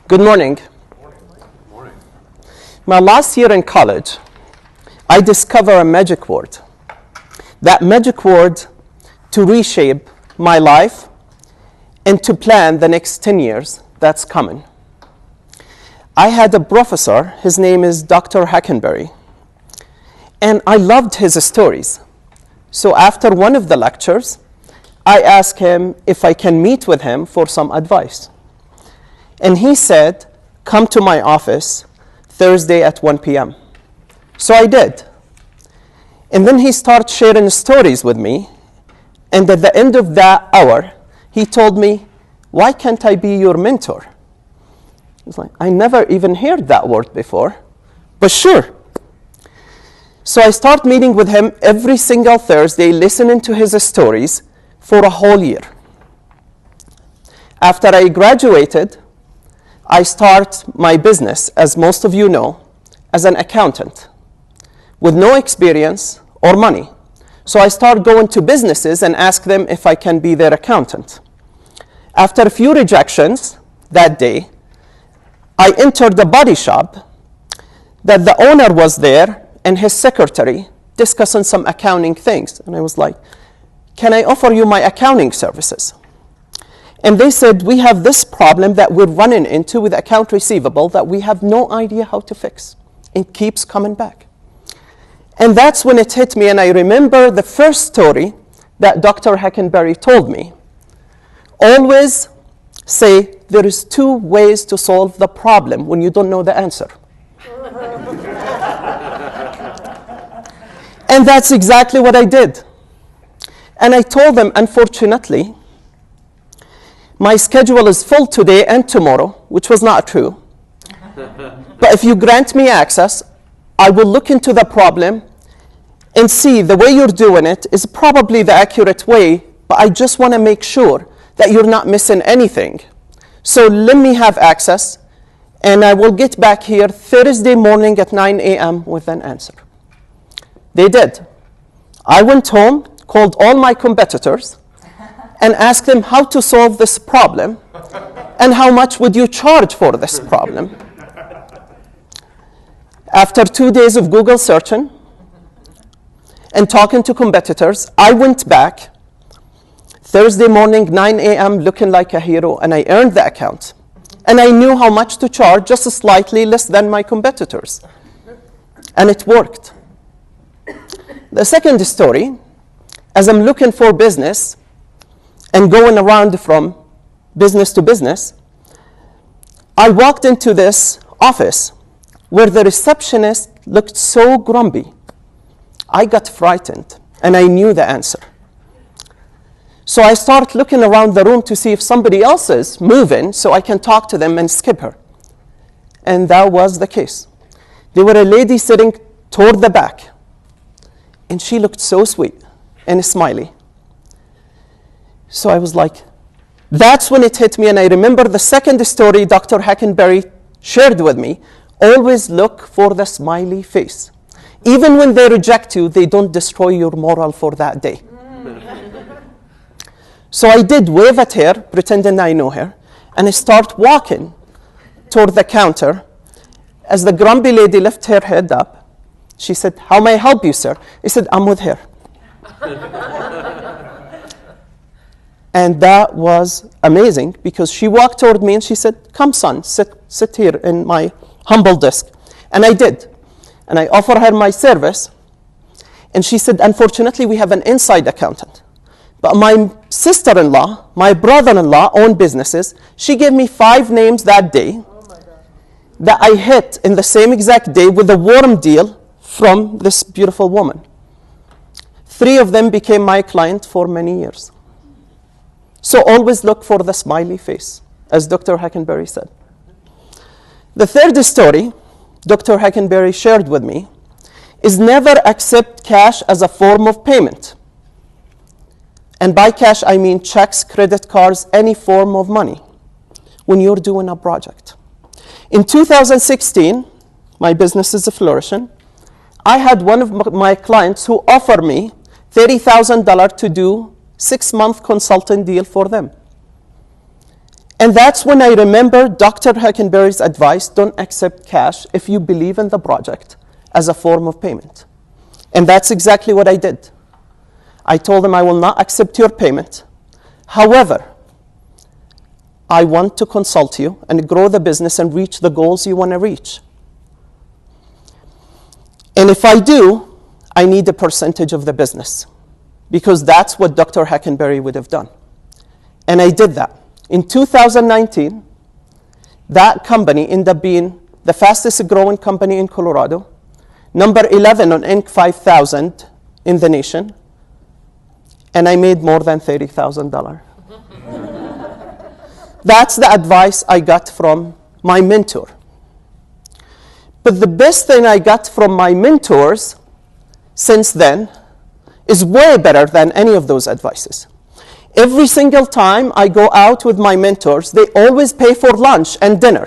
Good morning. Morning. My last year in college, I discovered a magic word. That magic word to reshape my life and to plan the next 10 years that's coming. I had a professor, his name is Dr. Hackenberry, and I loved his stories. So after one of the lectures, I asked him if I can meet with him for some advice. And he said, come to my office Thursday at 1 p.m. So I did. And then he started sharing stories with me. And at the end of that hour, he told me, why can't I be your mentor? I was like, I never even heard that word before, but sure. So I start meeting with him every single Thursday, listening to his stories for a whole year. After I graduated, I start my business, as most of you know, as an accountant with no experience or money. So I start going to businesses and ask them if I can be their accountant. After a few rejections that day, I entered the body shop that the owner was there and his secretary discussing some accounting things. And I was like, can I offer you my accounting services? And they said, we have this problem that we're running into with account receivable that we have no idea how to fix. It keeps coming back. And that's when it hit me, and I remember the first story that Dr. Hackenberry told me. Always say there is two ways to solve the problem when you don't know the answer. And that's exactly what I did. And I told them, unfortunately, my schedule is full today and tomorrow, which was not true. But if you grant me access, I will look into the problem and see the way you're doing it is probably the accurate way, but I just want to make sure that you're not missing anything. So let me have access, and I will get back here Thursday morning at 9 a.m. with an answer. They did. I went home, called all my competitors, and ask them how to solve this problem and how much would you charge for this problem. After 2 days of Google searching and talking to competitors, I went back Thursday morning, 9 a.m., looking like a hero, and I earned the account. And I knew how much to charge, just slightly less than my competitors. And it worked. The second story, as I'm looking for business, and going around from business to business, I walked into this office where the receptionist looked so grumpy. I got frightened, and I knew the answer. So I started looking around the room to see if somebody else is moving so I can talk to them and skip her. And that was the case. There were a lady sitting toward the back, and she looked so sweet and smiley. So I was like, that's when it hit me, and I remember the second story Dr. Hackenberry shared with me. Always look for the smiley face. Even when they reject you, they don't destroy your morale for that day. So I did wave at her, pretending I know her, and I start walking toward the counter. As the grumpy lady lifted her head up, she said, how may I help you, sir? I said, I'm with her. And that was amazing because she walked toward me and she said, come son, sit here in my humble desk. And I did. And I offered her my service. And she said, unfortunately, we have an inside accountant. But my sister-in-law, my brother-in-law own businesses. She gave me 5 names that day that I hit in the same exact day with a warm deal from this beautiful woman. 3 of them became my client for many years. So always look for the smiley face, as Dr. Hackenberry said. The third story Dr. Hackenberry shared with me is never accept cash as a form of payment. And by cash, I mean checks, credit cards, any form of money when you're doing a project. In 2016, my business is flourishing. I had one of my clients who offered me $30,000 to do 6-month consulting deal for them. And that's when I remember Dr. Hackenberry's advice: don't accept cash if you believe in the project as a form of payment. And that's exactly what I did. I told them, I will not accept your payment. However, I want to consult you and grow the business and reach the goals you want to reach. And if I do, I need a percentage of the business, because that's what Dr. Hackenberry would have done. And I did that. In 2019, that company ended up being the fastest growing company in Colorado, number 11 on Inc. 5000 in the nation, and I made more than $30,000. That's the advice I got from my mentor. But the best thing I got from my mentors since then is way better than any of those advices. Every single time I go out with my mentors, they always pay for lunch and dinner.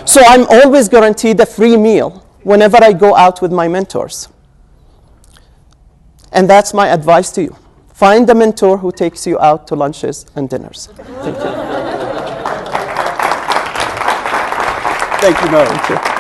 So I'm always guaranteed a free meal whenever I go out with my mentors. And that's my advice to you. Find a mentor who takes you out to lunches and dinners. Thank you. Thank you, Mo. Thank you.